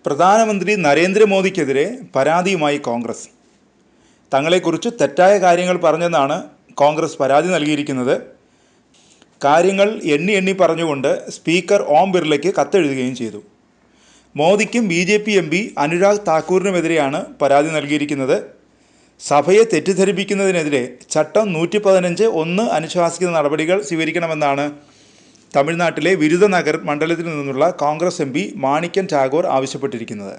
പ്രധാനമന്ത്രി നരേന്ദ്രമോദിക്കെതിരെ പരാതിയുമായി കോൺഗ്രസ്. തങ്ങളെക്കുറിച്ച് തെറ്റായ കാര്യങ്ങൾ പറഞ്ഞെന്നാണ് കോൺഗ്രസ് പരാതി നൽകിയിരിക്കുന്നത്. കാര്യങ്ങൾ എണ്ണി പറഞ്ഞുകൊണ്ട് സ്പീക്കർ ഓം ബിർളയ്ക്ക് കത്തെഴുതുകയും ചെയ്തു. മോദിക്കും BJP MP അനുരാഗ് താക്കൂറിനുമെതിരെയാണ് പരാതി നൽകിയിരിക്കുന്നത്. സഭയെ തെറ്റിദ്ധരിപ്പിക്കുന്നതിനെതിരെ ചട്ടം 115(1) അനുശാസിക്കുന്ന നടപടികൾ സ്വീകരിക്കണമെന്നാണ് തമിഴ്നാട്ടിലെ വിരുദനഗർ മണ്ഡലത്തിൽ നിന്നുള്ള കോൺഗ്രസ് MP മാണിക്യൻ ടാഗോർ ആവശ്യപ്പെട്ടിരിക്കുന്നത്.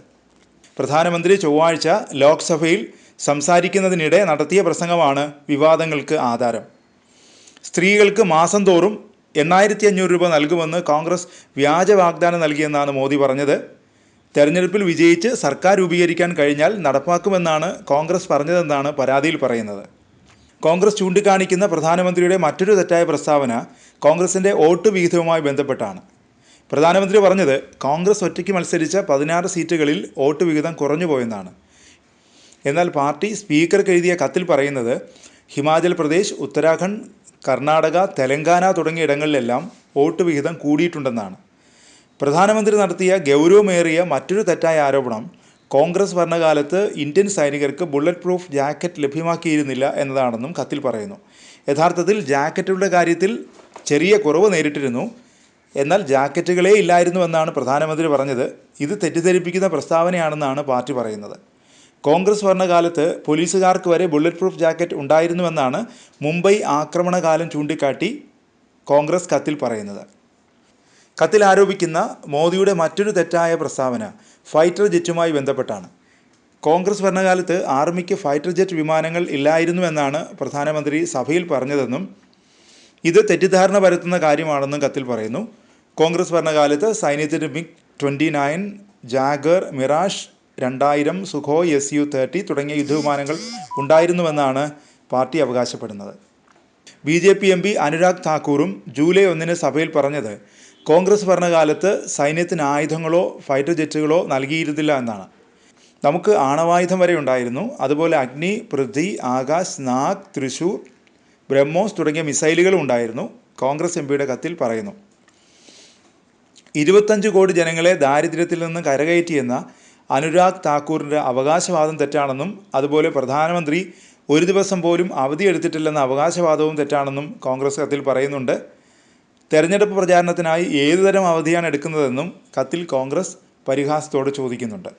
പ്രധാനമന്ത്രി ചൊവ്വാഴ്ച ലോക്സഭയിൽ സംസാരിക്കുന്നതിനിടെ നടത്തിയ പ്രസംഗമാണ് വിവാദങ്ങൾക്ക് ആധാരം. സ്ത്രീകൾക്ക് മാസം തോറും 8500 രൂപ നൽകുമെന്ന് കോൺഗ്രസ് വ്യാജ വാഗ്ദാനം നൽകിയെന്നാണ് മോദി പറഞ്ഞത്. തെരഞ്ഞെടുപ്പിൽ വിജയിച്ച് സർക്കാർ രൂപീകരിക്കാൻ കഴിഞ്ഞാൽ നടപ്പാക്കുമെന്നാണ് കോൺഗ്രസ് പറഞ്ഞതെന്നാണ് പരാതിയിൽ പറയുന്നത്. കോൺഗ്രസ് ചൂണ്ടിക്കാണിക്കുന്ന പ്രധാനമന്ത്രിയുടെ മറ്റൊരു തെറ്റായ പ്രസ്താവന കോൺഗ്രസിൻ്റെ വോട്ട് വിഹിതവുമായി ബന്ധപ്പെട്ടാണ്. പ്രധാനമന്ത്രി പറഞ്ഞത് കോൺഗ്രസ് ഒറ്റയ്ക്ക് മത്സരിച്ച 16 സീറ്റുകളിൽ വോട്ട് വിഹിതം കുറഞ്ഞുപോയെന്നാണ്. എന്നാൽ പാർട്ടി സ്പീക്കർക്ക് എഴുതിയ കത്തിൽ പറയുന്നത് ഹിമാചൽ പ്രദേശ്, ഉത്തരാഖണ്ഡ്, കർണാടക, തെലങ്കാന തുടങ്ങിയ ഇടങ്ങളിലെല്ലാം വോട്ട് വിഹിതം കൂടിയിട്ടുണ്ടെന്നാണ്. പ്രധാനമന്ത്രി നടത്തിയ ഗൗരവമേറിയ മറ്റൊരു തെറ്റായ ആരോപണം കോൺഗ്രസ് ഭരണകാലത്ത് ഇന്ത്യൻ സൈനികർക്ക് ബുള്ളറ്റ് പ്രൂഫ് ജാക്കറ്റ് ലഭ്യമാക്കിയിരുന്നില്ല എന്നതാണെന്നും കത്തിൽ പറയുന്നു. യഥാർത്ഥത്തിൽ ജാക്കറ്റുകളുടെ കാര്യത്തിൽ ചെറിയ കുറവ് നേരിട്ടിരുന്നു. എന്നാൽ ജാക്കറ്റുകളേ ഇല്ലായിരുന്നുവെന്നാണ് പ്രധാനമന്ത്രി പറഞ്ഞത്. ഇത് തെറ്റിദ്ധരിപ്പിക്കുന്ന പ്രസ്താവനയാണെന്നാണ് പാർട്ടി പറയുന്നത്. കോൺഗ്രസ് ഭരണകാലത്ത് പോലീസുകാർക്ക് വരെ ബുള്ളറ്റ് പ്രൂഫ് ജാക്കറ്റ് ഉണ്ടായിരുന്നുവെന്നാണ് മുംബൈ ആക്രമണകാലം ചൂണ്ടിക്കാട്ടി കോൺഗ്രസ് കത്തിൽ പറയുന്നത്. കത്തിൽ ആരോപിക്കുന്ന മോദിയുടെ മറ്റൊരു തെറ്റായ പ്രസ്താവന ഫൈറ്റർ ജെറ്റുമായി ബന്ധപ്പെട്ടാണ്. കോൺഗ്രസ് ഭരണകാലത്ത് ആർമിക്ക് ഫൈറ്റർ ജെറ്റ് വിമാനങ്ങൾ ഇല്ലായിരുന്നുവെന്നാണ് പ്രധാനമന്ത്രി സഭയിൽ പറഞ്ഞതെന്നും ഇത് തെറ്റിദ്ധാരണ പരത്തുന്ന കാര്യമാണെന്നും കത്തിൽ പറയുന്നു. കോൺഗ്രസ് ഭരണകാലത്ത് സൈന്യത്തിന് MiG-29, Jaguar, mirage 2000, Sukhoi Su-30 തുടങ്ങിയ യുദ്ധവിമാനങ്ങൾ ഉണ്ടായിരുന്നുവെന്നാണ് പാർട്ടി അവകാശപ്പെടുന്നത്. BJP MP അനുരാഗ് താക്കൂറും ജൂലൈ 1 സഭയിൽ പറഞ്ഞത് കോൺഗ്രസ് ഭരണകാലത്ത് സൈന്യത്തിന് ആയുധങ്ങളോ ഫൈറ്റർ ജെറ്റുകളോ നൽകിയിരുന്നില്ല എന്നാണ്. നമുക്ക് ആണവായുധം വരെ ഉണ്ടായിരുന്നു. അതുപോലെ അഗ്നി, പൃഥ്വി, ആകാശ്, നാഗ്, തൃശൂർ, ബ്രഹ്മോസ് തുടങ്ങിയ മിസൈലുകളും ഉണ്ടായിരുന്നു, കോൺഗ്രസ് MPയുടെ കത്തിൽ പറയുന്നു. 25 കോടി ജനങ്ങളെ ദാരിദ്ര്യത്തിൽ നിന്ന് കരകയറ്റിയെന്ന അനുരാഗ് താക്കൂറിൻ്റെ അവകാശവാദം തെറ്റാണെന്നും അതുപോലെ പ്രധാനമന്ത്രി ഒരു ദിവസം പോലും അവധിയെടുത്തിട്ടില്ലെന്ന അവകാശവാദവും തെറ്റാണെന്നും കോൺഗ്രസ് കത്തിൽ പറയുന്നുണ്ട്. തെരഞ്ഞെടുപ്പ് പ്രചാരണത്തിനായി ഏതുതരം അവധിയാണ് എടുക്കുന്നതെന്നും കത്തിൽ കോൺഗ്രസ് പരിഹാസത്തോടെ ചോദിക്കുന്നുണ്ട്.